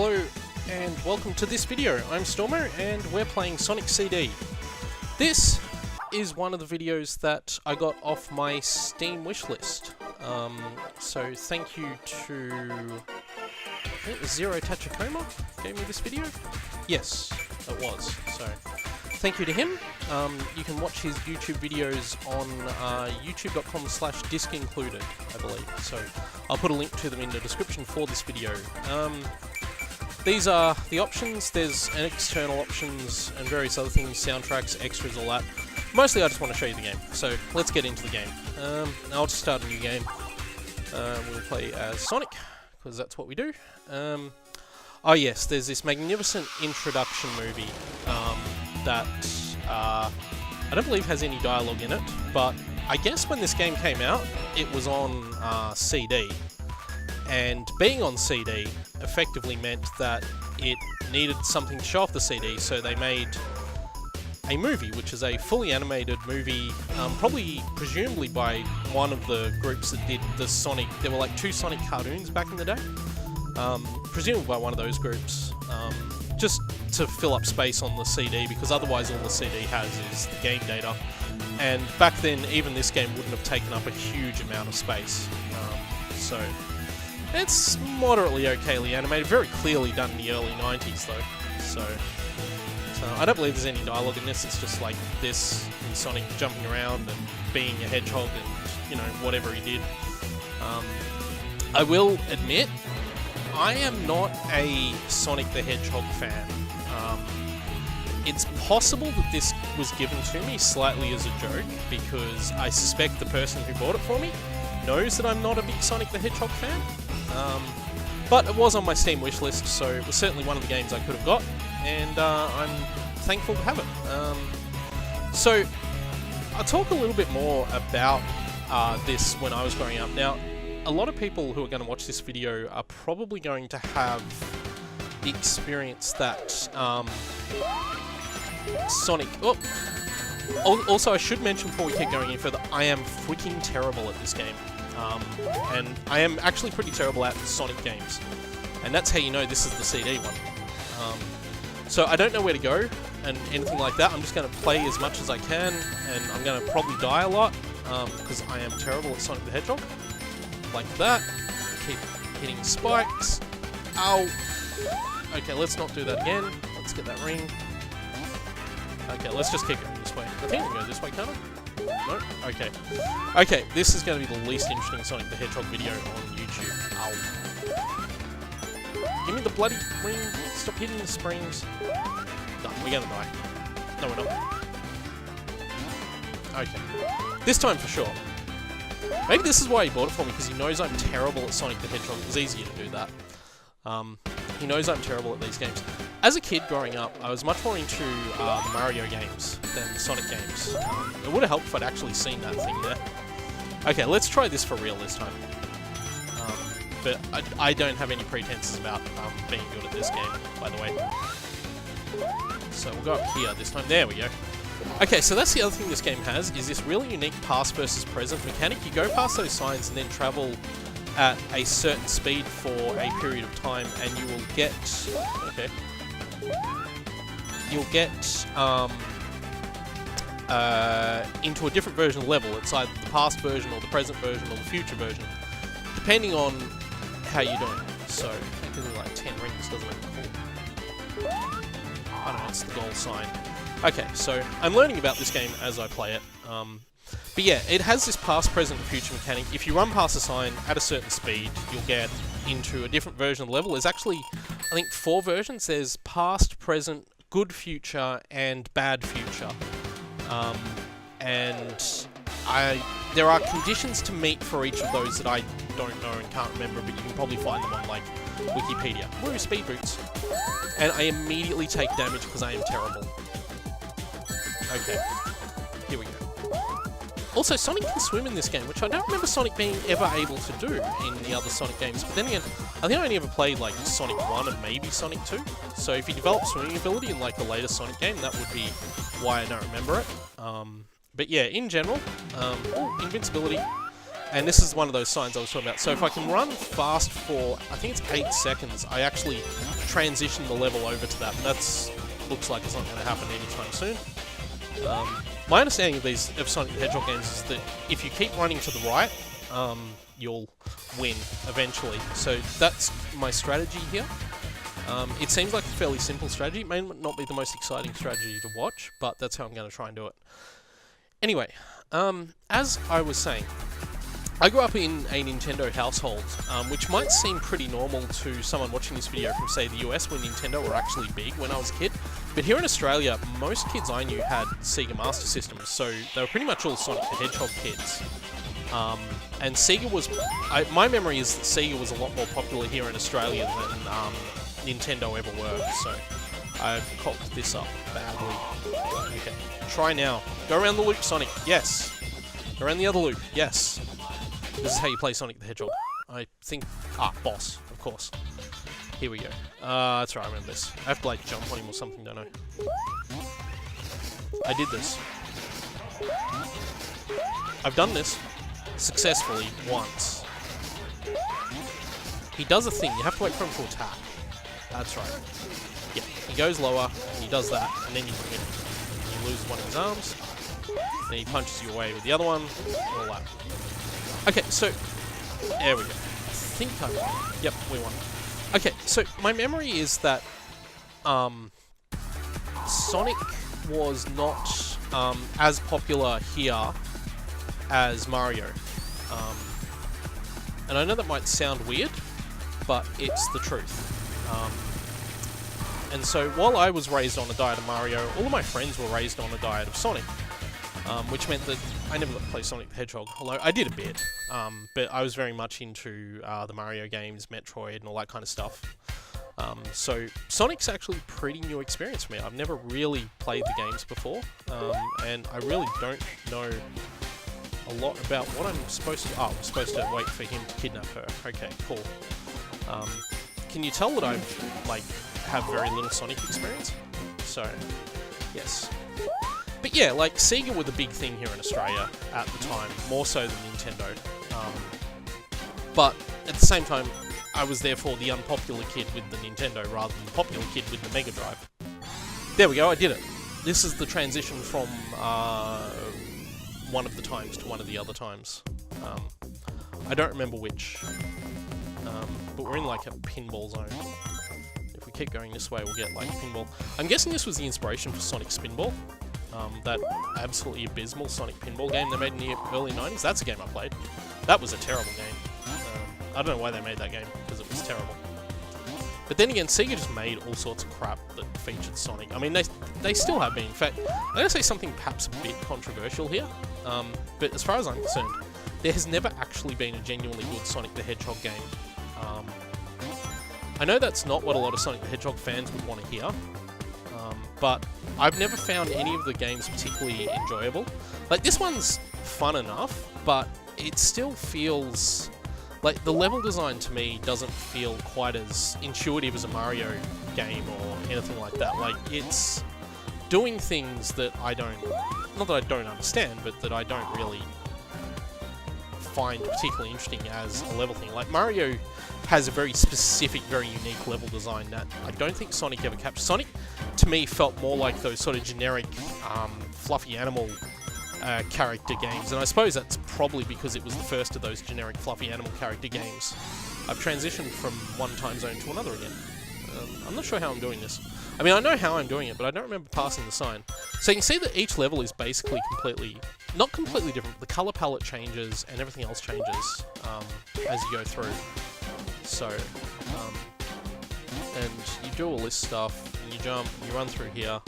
Hello and welcome to this video. I'm Stormo and we're playing Sonic CD. This is one of the videos that I got off my Steam wishlist. So thank you to Zero Tachikoma gave me this video. Yes, it was. So thank you to him. You can watch his YouTube videos on youtube.com/discincluded, I believe. So I'll put a link to them in the description for this video. These are the options. There's an external options and various other things, soundtracks, extras, all that. Mostly I just want to show you the game. So let's get into the game. I'll just start a new game. We'll play as Sonic, because that's what we do. Oh yes, there's this magnificent introduction movie that I don't believe has any dialogue in it, but I guess when this game came out, it was on CD. And being on CD effectively meant that it needed something to show off the CD, so they made a movie, which is a fully animated movie, presumably by one of the groups that did the Sonic. There were like 2 Sonic cartoons back in the day, presumably by one of those groups, just to fill up space on the CD, because otherwise all the CD has is the game data. And back then, even this game wouldn't have taken up a huge amount of space. So it's moderately okayly animated, very clearly done in the early 90s though. So I don't believe there's any dialogue in this. It's just like this and Sonic jumping around and being a hedgehog and, you know, whatever he did. I will admit, I am not a Sonic the Hedgehog fan. It's possible that this was given to me slightly as a joke, because I suspect the person who bought it for me knows that I'm not a big Sonic the Hedgehog fan. But it was on my Steam wishlist, so it was certainly one of the games I could have got, and I'm thankful to have it. So I'll talk a little bit more about this when I was growing up. Now, a lot of people who are going to watch this video are probably going to have the experience that Sonic... Oh! Also, I should mention before we keep going any further, I am freaking terrible at this game. And I am actually pretty terrible at Sonic games. And that's how you know this is the CD one. So I don't know where to go and anything like that. I'm just going to play as much as I can, and I'm going to probably die a lot, because I am terrible at Sonic the Hedgehog. Like that. Keep hitting spikes. Ow! Okay, let's not do that again. Let's get that ring. Okay, let's just keep going this way. I think we can go this way, can't I? No? Okay. Okay, this is going to be the least interesting Sonic the Hedgehog video on YouTube. Ow. Give me the bloody ring. Stop hitting the springs. No, we're going to die. No, we're not. Okay. This time for sure. Maybe this is why he bought it for me, because he knows I'm terrible at Sonic the Hedgehog. It was easier to do that. He knows I'm terrible at these games. As a kid growing up, I was much more into the Mario games than the Sonic games. It would have helped if I'd actually seen that thing there. Okay, let's try this for real this time. But I don't have any pretenses about being good at this game, by the way. So we'll go up here this time. There we go. Okay, so that's the other thing this game has, is this really unique past versus present mechanic. You go past those signs and then travel at a certain speed for a period of time, and you will get... Okay. You'll get into a different version of the level. It's either the past version or the present version or the future version, depending on how you're doing. So, it gives me like 10 rings, doesn't it? Cool. I don't know, it's the goal sign. Okay, so I'm learning about this game as I play it. But yeah, it has this past, present, and future mechanic. If you run past a sign at a certain speed, you'll get into a different version of the level. There's actually, I think, 4 versions. There's past, present, good future, and bad future. There are conditions to meet for each of those that I don't know and can't remember, but you can probably find them on, like, Wikipedia. Woo, speed boots. And I immediately take damage because I am terrible. Okay. Here we go. Also, Sonic can swim in this game, which I don't remember Sonic being ever able to do in the other Sonic games. But then again, I think I only ever played, like, Sonic 1 and maybe Sonic 2. So if you develop swimming ability in, like, the latest Sonic game, that would be why I don't remember it. But yeah, in general, invincibility. and this is one of those signs I was talking about. So if I can run fast for, I think it's 8 seconds, I actually transition the level over to that. That's looks like it's not going to happen anytime soon. My understanding of Sonic the Hedgehog games is that if you keep running to the right, you'll win eventually. So that's my strategy here. It seems like a fairly simple strategy. It may not be the most exciting strategy to watch, but that's how I'm going to try and do it. Anyway, as I was saying, I grew up in a Nintendo household, which might seem pretty normal to someone watching this video from, say, the US, where Nintendo were actually big when I was a kid. But here in Australia, most kids I knew had Sega Master Systems, so they were pretty much all Sonic the Hedgehog kids. And Sega was... my memory is that Sega was a lot more popular here in Australia than Nintendo ever were, so I've cocked this up badly. Okay, try now. Go around the loop, Sonic. Yes. Go around the other loop. Yes. This is how you play Sonic the Hedgehog. I think... boss, of course. Here we go. That's right, I remember this. I have to, like, jump on him or something, don't I? I did this. I've done this successfully once. He does a thing. You have to wait for him to attack. That's right. Yeah, he goes lower, and he does that, and then you win. You lose one of his arms, then he punches you away with the other one, and all that. Okay, so, there we go. I think I won. Yep, we won. Okay, so my memory is that Sonic was not as popular here as Mario. And I know that might sound weird, but it's the truth. And so while I was raised on a diet of Mario, all of my friends were raised on a diet of Sonic. Which meant that I never got to play Sonic the Hedgehog, although I did a bit. But I was very much into the Mario games, Metroid, and all that kind of stuff. So Sonic's actually a pretty new experience for me. I've never really played the games before, and I really don't know a lot about what I'm supposed to... I'm supposed to wait for him to kidnap her. Okay, cool. Can you tell that I have very little Sonic experience? So, yes. But yeah, like, Sega were the big thing here in Australia at the time, more so than Nintendo. But at the same time, I was therefore the unpopular kid with the Nintendo rather than the popular kid with the Mega Drive. There we go, I did it. This is the transition from one of the times to one of the other times. I don't remember which, but we're in like a pinball zone. If we keep going this way, we'll get like pinball. I'm guessing this was the inspiration for Sonic Spinball. That absolutely abysmal Sonic pinball game they made in the early 90s. That's a game I played. That was a terrible game. I don't know why they made that game, because it was terrible. But then again, Sega just made all sorts of crap that featured Sonic. I mean, they still have been. In fact, I'm going to say something perhaps a bit controversial here, but as far as I'm concerned, there has never actually been a genuinely good Sonic the Hedgehog game. I know that's not what a lot of Sonic the Hedgehog fans would want to hear, but I've never found any of the games particularly enjoyable. Like, this one's fun enough, but it still feels... like, the level design to me doesn't feel quite as intuitive as a Mario game or anything like that. Like, it's doing things that I don't... not that I don't understand, but that I don't really find particularly interesting as a level thing. Like, Mario has a very specific, very unique level design that I don't think Sonic ever captured. Sonic, to me, felt more like those sort of generic, fluffy animal character games, and I suppose that's probably because it was the first of those generic fluffy animal character games. I've transitioned from one time zone to another again. I'm not sure how I'm doing this. I mean, I know how I'm doing it, but I don't remember passing the sign. So you can see that each level is basically not completely different, the colour palette changes and everything else changes as you go through. So, and you do all this stuff, and you jump, and you run through here,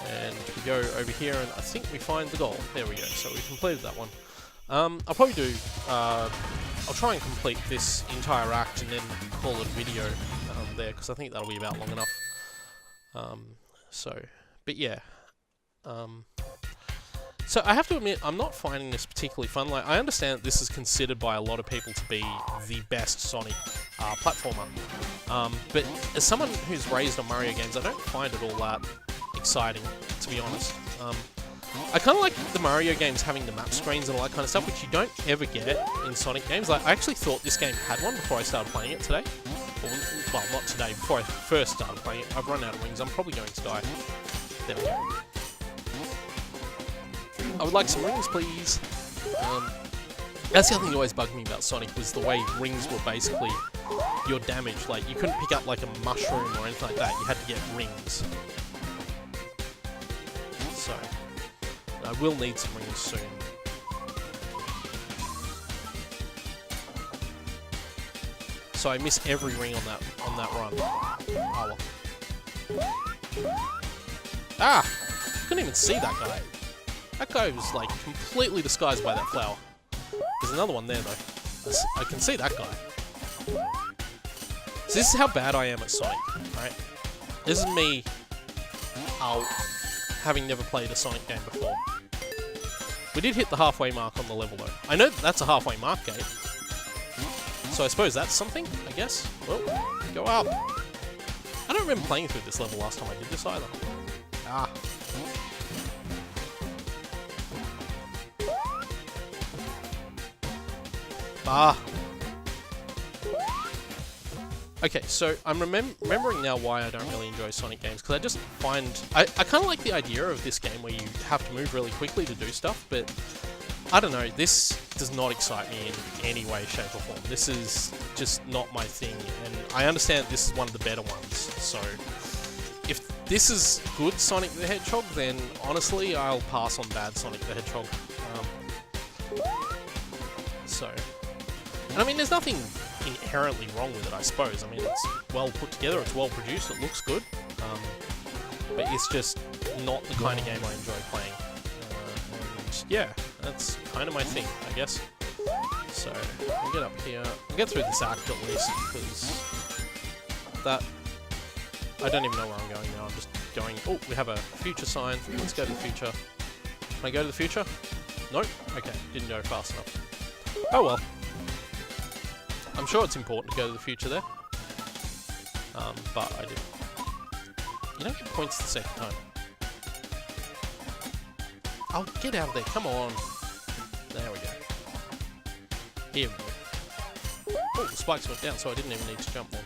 and we go over here, and I think we find the goal. There we go, so we completed that one. I'll probably do... I'll try and complete this entire act and then call it a video there, because I think that'll be about long enough. But yeah. So I have to admit, I'm not finding this particularly fun. Like, I understand that this is considered by a lot of people to be the best Sonic platformer. But as someone who's raised on Mario games, I don't find it all that exciting, to be honest. I kind of like the Mario games having the map screens and all that kind of stuff, which you don't ever get in Sonic games. Like, I actually thought this game had one before I started playing it today. Well, not today, before I first started playing it. I've run out of rings, I'm probably going to die. There we go. I would like some rings, please. That's the other thing that always bugged me about Sonic, was the way rings were basically your damage. Like, you couldn't pick up like a mushroom or anything like that, you had to get rings. So, I will need some rings soon. So I miss every ring on that run. Oh well. Ah! Couldn't even see that guy. That guy was like completely disguised by that flower. There's another one there though. I can see that guy. So this is how bad I am at Sonic, right? This is me having never played a Sonic game before. We did hit the halfway mark on the level though. I know that's a halfway mark gate. So I suppose that's something, I guess. Well, go up. I don't remember playing through this level last time I did this either. Ah. Ah. Okay, so I'm remembering now why I don't really enjoy Sonic games, because I just find... I kind of like the idea of this game where you have to move really quickly to do stuff, but I don't know, this does not excite me in any way, shape or form. This is just not my thing, and I understand this is one of the better ones, so if this is good Sonic the Hedgehog, then honestly I'll pass on bad Sonic the Hedgehog. And I mean, there's nothing inherently wrong with it, I suppose. I mean, it's well put together, it's well produced, it looks good, but it's just not the kind of game I enjoy playing. And yeah, that's kind of my thing, I guess. So, we'll get up here. We'll get through this act at least, because that... I don't even know where I'm going now, I'm just going... Oh, we have a future sign. Let's go to the future. Can I go to the future? Nope. Okay, didn't go fast enough. Oh well. I'm sure it's important to go to the future there. But I didn't. You don't get points the second time. Oh, get out of there, come on. There we go. Here we go. Oh, the spikes went down, so I didn't even need to jump then.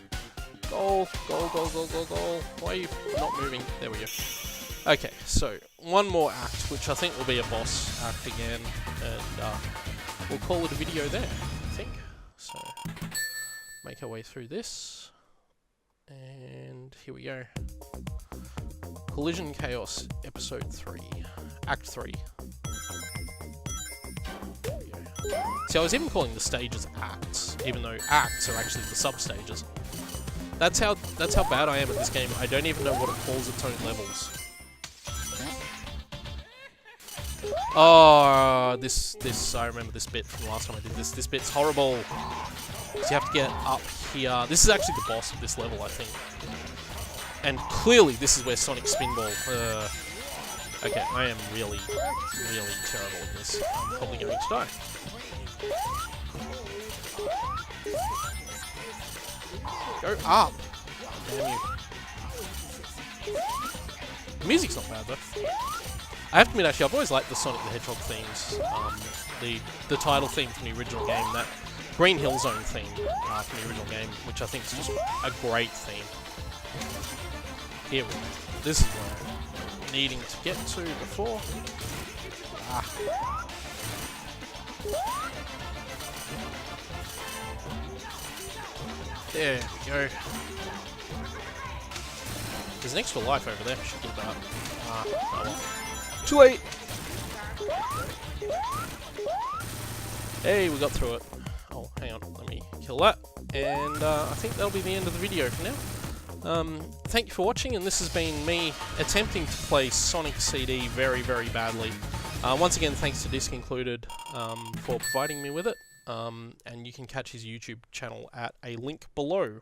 Goal, goal, goal, goal, goal, goal. Why are you not moving? There we go. Okay, so one more act, which I think will be a boss act again, and we'll call it a video there, I think. So, make our way through this, and here we go. Collision Chaos, Episode 3, Act 3. There we go. See, I was even calling the stages acts, even though acts are actually the sub-stages. That's how bad I am at this game. I don't even know what it calls its own levels. Oh, this, I remember this bit from the last time I did this. This bit's horrible. So you have to get up here. This is actually the boss of this level, I think. And clearly this is where Sonic Spinball... okay, I am really, really terrible at this. I'm probably going to die. Go up! Damn you. The music's not bad though. I have to admit, actually, I've always liked the Sonic the Hedgehog themes. The title theme from the original game, that Green Hill Zone theme from the original game, which I think is just a great theme. Here we go. This is where I'm needing to get to before. Ah. There we go. There's an extra life over there. Should get that. Oh well. Too late! Hey, we got through it. Oh, hang on. Let me kill that. And I think that'll be the end of the video for now. Thank you for watching, and this has been me attempting to play Sonic CD very, very badly. Once again, thanks to Disc Included for providing me with it. And you can catch his YouTube channel at a link below.